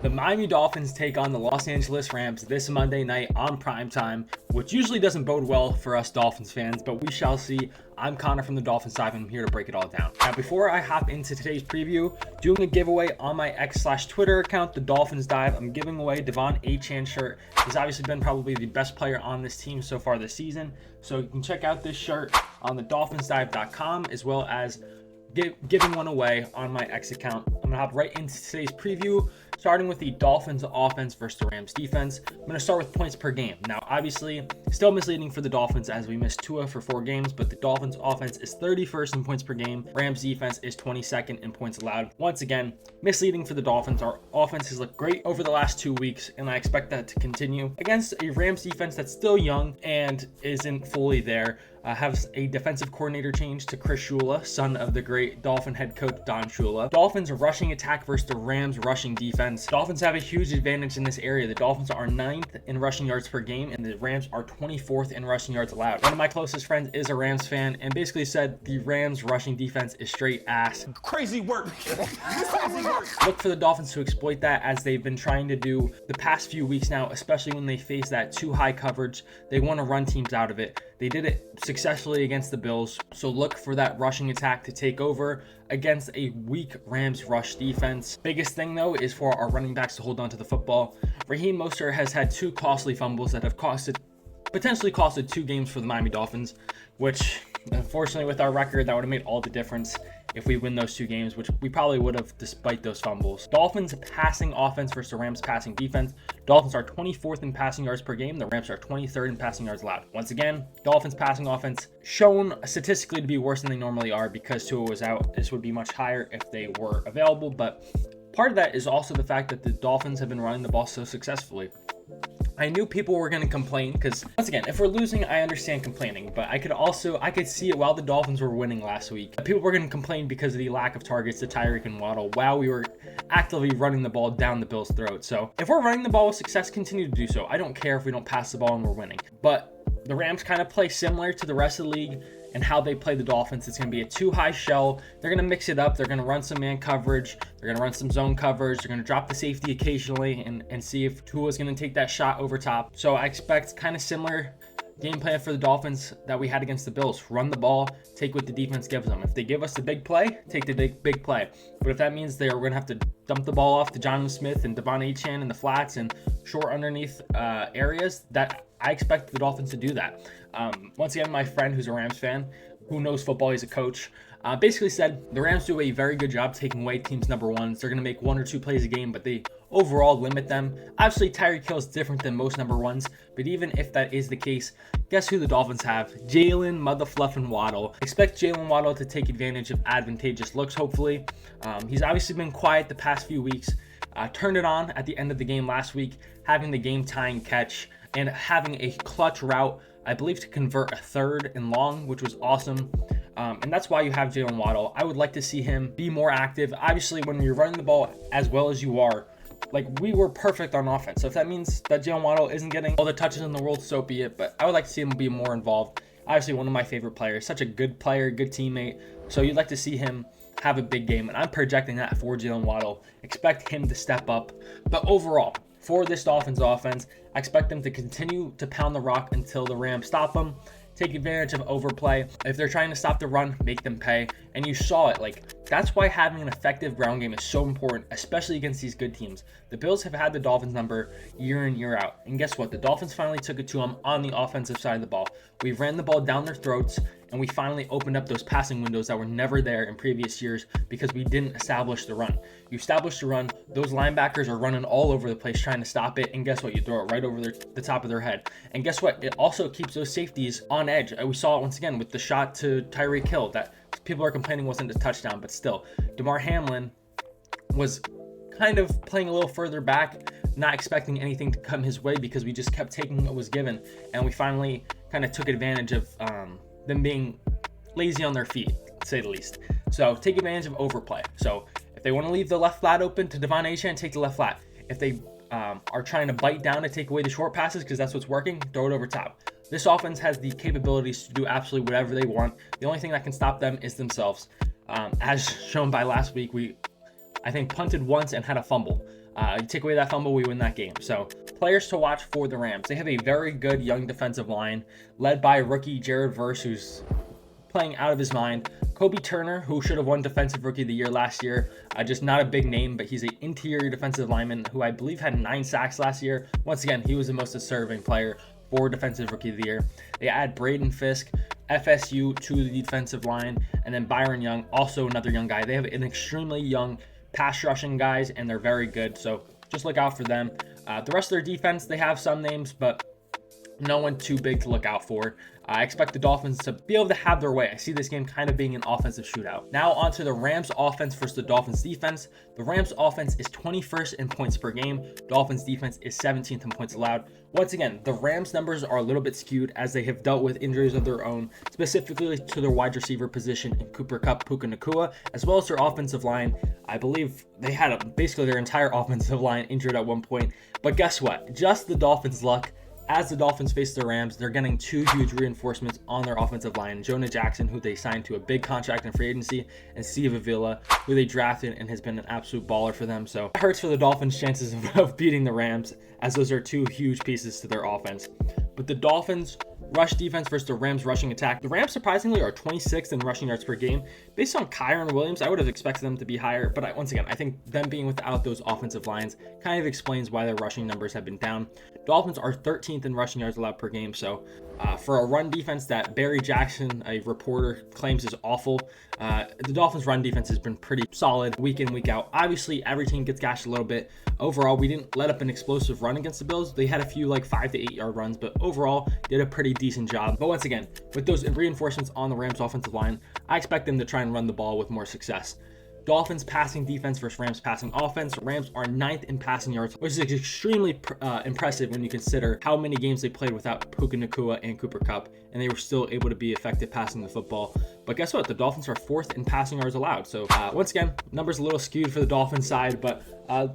The Miami Dolphins take on the Los Angeles Rams this Monday night on primetime, which usually doesn't bode well for us Dolphins fans, but we shall see. I'm Connor from the Dolphins Dive, and I'm here to break it all down. Now, before I hop into today's preview, doing a giveaway on my X/Twitter account, the Dolphins Dive. I'm giving away Devon Achane shirt. He's obviously been probably the best player on this team so far this season, so you can check out this shirt on the dolphinsdive.com, as well as giving one away on my X account. I'm gonna hop right into today's preview, starting with the Dolphins offense versus the Rams defense. I'm gonna start with points per game. Now, obviously, still misleading for the Dolphins as we missed Tua for 4 games, but the Dolphins offense is 31st in points per game. Rams defense is 22nd in points allowed. Once again, misleading for the Dolphins. Our offense has looked great over the last 2 weeks, and I expect that to continue against a Rams defense that's still young and isn't fully there. Have a defensive coordinator change to Chris Shula, son of the great Dolphin head coach Don Shula. Dolphins rushing attack versus the Rams rushing defense. Dolphins have a huge advantage in this area. The Dolphins are 9th in rushing yards per game, and the Rams are 24th in rushing yards allowed. One of my closest friends is a Rams fan and basically said the Rams rushing defense is straight ass. Crazy work. Crazy work. Look for the Dolphins to exploit that, as they've been trying to do the past few weeks now, especially when they face that too high coverage. They want to run teams out of it. They did it successfully against the Bills, so look for that rushing attack to take over against a weak Rams rush defense. Biggest thing though is for our running backs to hold on to the football. Raheem Mostert has had 2 costly fumbles that have potentially costed 2 games for the Miami Dolphins, which unfortunately with our record that would have made all the difference if we win those 2 games, which we probably would have despite those fumbles. Dolphins passing offense versus the Rams passing defense. Dolphins are 24th in passing yards per game. The Rams are 23rd in passing yards allowed. Once again, Dolphins passing offense shown statistically to be worse than they normally are because Tua was out. This would be much higher if they were available, but part of that is also the fact that the Dolphins have been running the ball so successfully. I knew people were going to complain because, once again, if we're losing, I understand complaining, but I could see it while the Dolphins were winning last week. People were going to complain because of the lack of targets to Tyreek and Waddle while we were actively running the ball down the Bills' throat. So if we're running the ball with success, continue to do so. I don't care if we don't pass the ball and we're winning. But the Rams kind of play similar to the rest of the league and how they play the Dolphins. It's going to be a too high shell. They're going to mix it up. They're going to run some man coverage. They're going to run some zone coverage. They're going to drop the safety occasionally and see if Tua's going to take that shot over top. So I expect kind of similar game plan for the Dolphins that we had against the Bills. Run the ball, take what the defense gives them. If they give us the big play, take the big play. But if that means they're going to have to dump the ball off to Jonnu Smith and Devon Achane in the flats and short underneath areas, that I expect the Dolphins to do that. Once again, my friend who's a Rams fan, who knows football, he's a coach, basically said the Rams do a very good job taking away teams' number ones. They're going to make 1 or 2 plays a game, but they overall limit them. Obviously, Tyreek Hill is different than most number ones, but even if that is the case, guess who the Dolphins have? Jalen Motherfluffin' Waddle. Expect Jalen Waddle to take advantage of advantageous looks, hopefully. He's obviously been quiet the past few weeks. Turned it on at the end of the game last week, having the game-tying catch and having a clutch route, I believe, to convert a 3rd and long, which was awesome. And that's why you have Jalen Waddle. I would like to see him be more active. Obviously, when you're running the ball as well as you are, like, we were perfect on offense. So if that means that Jalen Waddle isn't getting all the touches in the world, so be it. But I would like to see him be more involved. Obviously, one of my favorite players. Such a good player, good teammate. So you'd like to see him have a big game. And I'm projecting that for Jalen Waddle. Expect him to step up. But overall, for this Dolphins offense, I expect them to continue to pound the rock until the Rams stop them. Take advantage of overplay. If they're trying to stop the run, make them pay. And you saw it. That's why having an effective ground game is so important, especially against these good teams. The Bills have had the Dolphins number year in, year out. And guess what? The Dolphins finally took it to them on the offensive side of the ball. We ran the ball down their throats, and we finally opened up those passing windows that were never there in previous years because we didn't establish the run. You establish the run, those linebackers are running all over the place trying to stop it, and guess what? You throw it right over the top of their head. And guess what? It also keeps those safeties on edge. We saw it once again with the shot to Tyreek Hill that people are complaining wasn't a touchdown, but still. Damar Hamlin was kind of playing a little further back, not expecting anything to come his way because we just kept taking what was given, and we finally kind of took advantage of them being lazy on their feet, to say the least. So take advantage of overplay. So if they want to leave the left flat open to Devon Achane, take the left flat. If they are trying to bite down to take away the short passes because that's what's working, throw it over top. This offense has the capabilities to do absolutely whatever they want. The only thing that can stop them is themselves. As shown by last week, we, I think, punted once and had a fumble. You take away that fumble, we win that game. So players to watch for the Rams. They have a very good young defensive line led by rookie Jared Verse, who's playing out of his mind. Kobe Turner, who should have won Defensive Rookie of the Year last year, just not a big name, but he's an interior defensive lineman who I believe had 9 sacks last year. Once again, he was the most deserving player for Defensive Rookie of the Year. They add Braden Fisk, FSU, to the defensive line, and then Byron Young, also another young guy. They have an extremely young pass rushing guys, and they're very good, so just look out for them. The rest of their defense, they have some names, but no one too big to look out for. I expect the Dolphins to be able to have their way. I see this game kind of being an offensive shootout. Now on to the Rams offense versus the Dolphins defense. The Rams offense is 21st in points per game. Dolphins defense is 17th in points allowed. Once again, the Rams numbers are a little bit skewed as they have dealt with injuries of their own, specifically to their wide receiver position in Cooper Kupp, Puka Nacua, as well as their offensive line. I believe they had basically their entire offensive line injured at one point. But guess what? Just the Dolphins' luck. As the Dolphins face the Rams, they're getting 2 huge reinforcements on their offensive line. Jonah Jackson, who they signed to a big contract in free agency, and Steve Avila, who they drafted and has been an absolute baller for them. So it hurts for the Dolphins' chances of beating the Rams, as those are 2 huge pieces to their offense. But the Dolphins' rush defense versus the Rams' rushing attack. The Rams, surprisingly, are 26th in rushing yards per game. Based on Kyron Williams, I would have expected them to be higher. But once again, I think them being without those offensive lines kind of explains why their rushing numbers have been down. Dolphins are 13th in rushing yards allowed per game. So for a run defense that Barry Jackson, a reporter, claims is awful, the Dolphins' run defense has been pretty solid week in, week out. Obviously, every team gets gashed a little bit. Overall, we didn't let up an explosive run against the Bills. They had a few 5 to 8 yard runs, but overall did a pretty decent job. But once again, with those reinforcements on the Rams offensive line, I expect them to try and run the ball with more success. Dolphins passing defense versus Rams passing offense. Rams are 9th in passing yards, which is extremely impressive when you consider how many games they played without Puka Nacua and Cooper Kupp, and they were still able to be effective passing the football. But guess what? The Dolphins are 4th in passing yards allowed. So once again, numbers a little skewed for the Dolphins side, but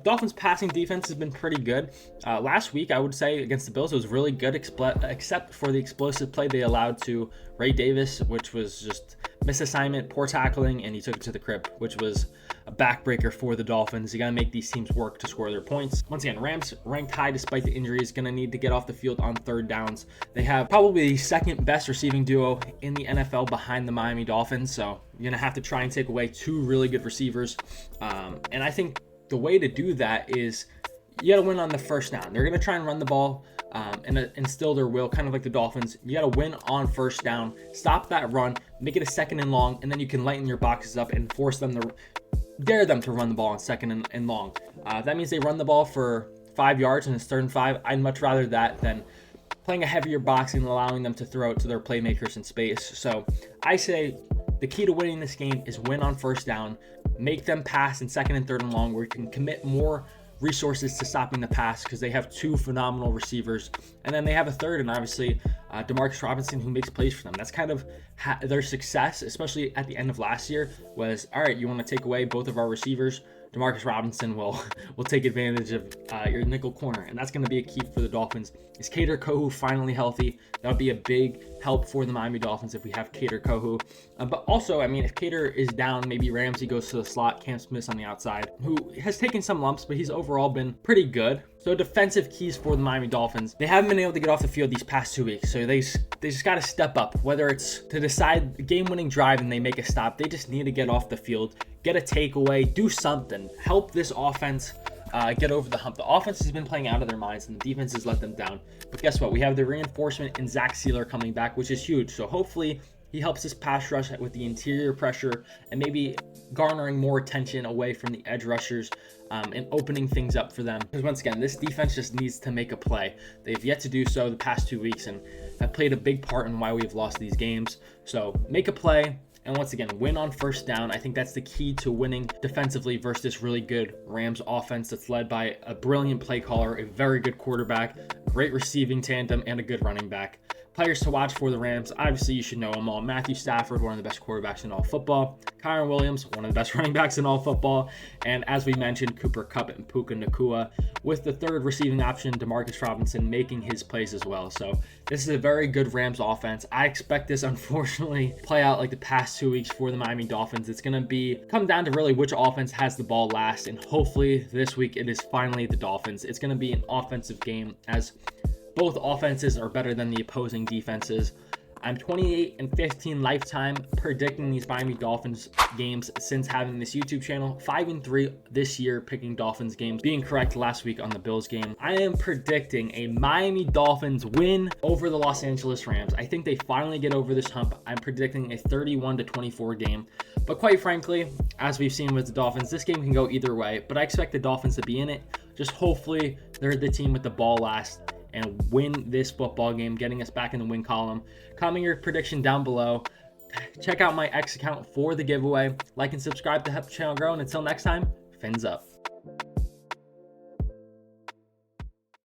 Dolphins passing defense has been pretty good. Last week, I would say against the Bills, it was really good, except for the explosive play they allowed to Ray Davis, which was just misassignment, poor tackling, and he took it to the crib, which was a backbreaker for the Dolphins. You got to make these teams work to score their points. Once again, Rams ranked high despite the injuries, going to need to get off the field on 3rd downs. They have probably the 2nd best receiving duo in the NFL behind the Miami Dolphins, so you're going to have to try and take away 2 really good receivers. And I think the way to do that is you got to win on the 1st down. They're going to try and run the ball and instill their will, kind of like the Dolphins. You got to win on 1st down, stop that run, make it a 2nd and long, and then you can lighten your boxes up and force them to dare them to run the ball on 2nd and long. That means they run the ball for 5 yards and it's 3rd and 5. I'd much rather that than playing a heavier box and allowing them to throw it to their playmakers in space. So I say the key to winning this game is win on 1st down, make them pass in 2nd and 3rd and long, where you can commit more resources to stopping the pass because they have 2 phenomenal receivers, and then they have a 3rd, and obviously Demarcus Robinson, who makes plays for them. That's kind of their success, especially at the end of last year, was, all right, you want to take away both of our receivers, Demarcus Robinson will take advantage of your nickel corner, and that's going to be a key for the Dolphins. Is Kader Kohou finally healthy? That would be a big help for the Miami Dolphins if we have Kader Kohou. But also, I mean, if Kader is down, maybe Ramsey goes to the slot, Cam Smith on the outside, who has taken some lumps, but he's overall been pretty good. So defensive keys for the Miami Dolphins. They haven't been able to get off the field these past 2 weeks, so they just got to step up, whether it's to decide the game-winning drive and they make a stop. They just need to get off the field, get a takeaway, do something, help this offense get over the hump. The offense has been playing out of their minds, and the defense has let them down. But guess what? We have the reinforcement in Zach Sealer coming back, which is huge. So hopefully he helps this pass rush with the interior pressure and maybe garnering more attention away from the edge rushers and opening things up for them. Because once again, this defense just needs to make a play. They've yet to do so the past 2 weeks and have played a big part in why we've lost these games. So make a play. And once again, win on 1st down. I think that's the key to winning defensively versus this really good Rams offense that's led by a brilliant play caller, a very good quarterback, great receiving tandem, and a good running back. Players to watch for the Rams, obviously you should know them all. Matthew Stafford, one of the best quarterbacks in all football. Kyron Williams, one of the best running backs in all football. And as we mentioned, Cooper Kupp and Puka Nacua, with the third receiving option, Demarcus Robinson, making his plays as well. So this is a very good Rams offense. I expect this, unfortunately, play out like the past 2 weeks for the Miami Dolphins. It's going to come down to really which offense has the ball last. And hopefully this week it is finally the Dolphins. It's going to be an offensive game, as both offenses are better than the opposing defenses. I'm 28-15 lifetime predicting these Miami Dolphins games since having this YouTube channel. 5-3 this year picking Dolphins games, being correct last week on the Bills game. I am predicting a Miami Dolphins win over the Los Angeles Rams. I think they finally get over this hump. I'm predicting a 31-24 game. But quite frankly, as we've seen with the Dolphins, this game can go either way. But I expect the Dolphins to be in it. Just hopefully they're the team with the ball last and win this football game, getting us back in the win column. Comment your prediction down below. Check out my X account for the giveaway. Like and subscribe to help the channel grow. And until next time, fins up.